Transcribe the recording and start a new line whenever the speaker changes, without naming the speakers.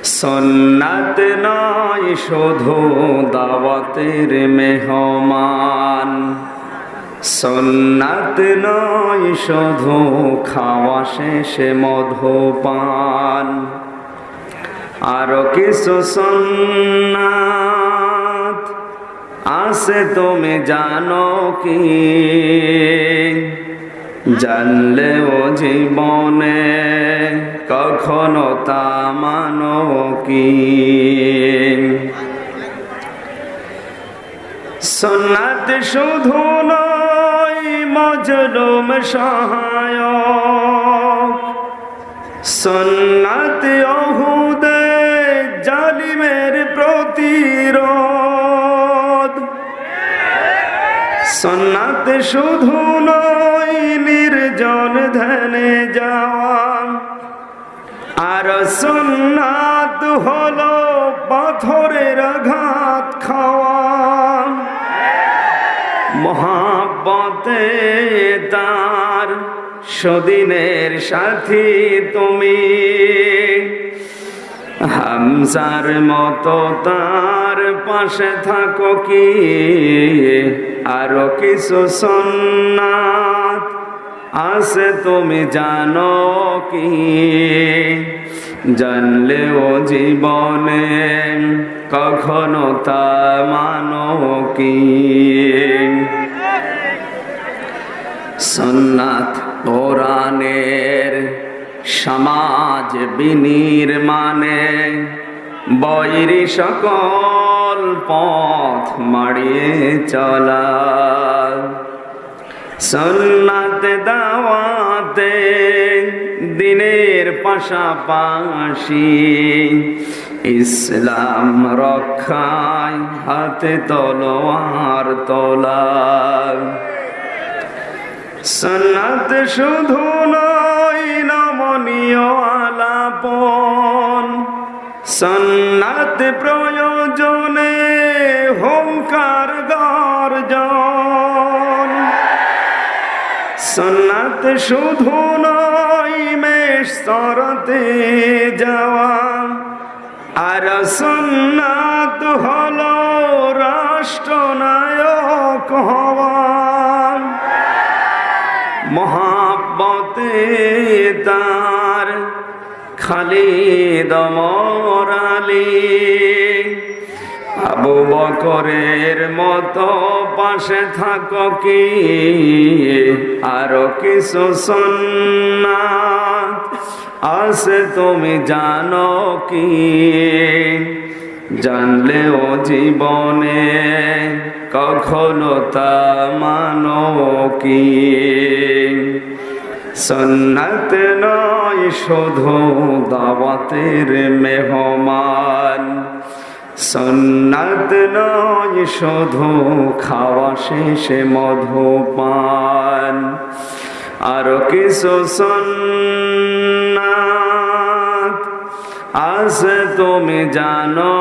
সুন্নাত নয় শুধু দাওয়াতের মেহমান, সুন্নাত নয় শুধু খাওয়া শেষে মধুপান, আরো কিছু সুন্নাত আছে তুমি জানো কি? জানলেও জীবনে কখনো তা মানো কি? সুন্নাত শুধু নয় মজলুম সহায়ক, সুন্নাত ওহুদে জালিমের প্রতিরোধ, সুন্নাত শুধু নয় নির্জন ধ্যানে যাওয়া, আর সুন্নাত হলো পাথরের আঘাত খাওয়া। মহাব্বতে তার সদিনের সাথী তুমি, হামজার মতো তার পাশে থাকো কি? আরো কিছু সুন্নাত আছে তুমি জানো কি? জানলেও জীবনে কখনো তা মানো কি? সুন্নাত কোরআনের সমাজ বিনির্মাণে বৈরী সকল পথ মাড়িয়ে চলা, সুন্নাত দাওয়াতে দিনের পাশাপাশি ইসলাম রক্ষায় হাতে তলোয়ার তোলা। সুন্নাত শুধু নয় নমনীয় আলাপন, সুন্নাত প্রয়োজনে হুঙ্কার গর্জন, সুন্নাত শুধু নয় মেশরতে যাওয়া, আর সুন্নাত হলো রাষ্ট্রনায়ক হওয়া। মহাব্বতে তার খালিদ ওমর আলী, আবু বকরের মতো পাশে থাকো কি? আরো কিছু সুন্নাত আছে তুমি জানো কি? জানলেও জীবনে কখনো তা মানো কি? সুন্নাত নয় শুধু দাওয়াতের মেহমান, সুন্নাত নয় শুধু খাওয়া শেষে মধুপান, আরো কিছু সুন্নাত আছে তুমি জানো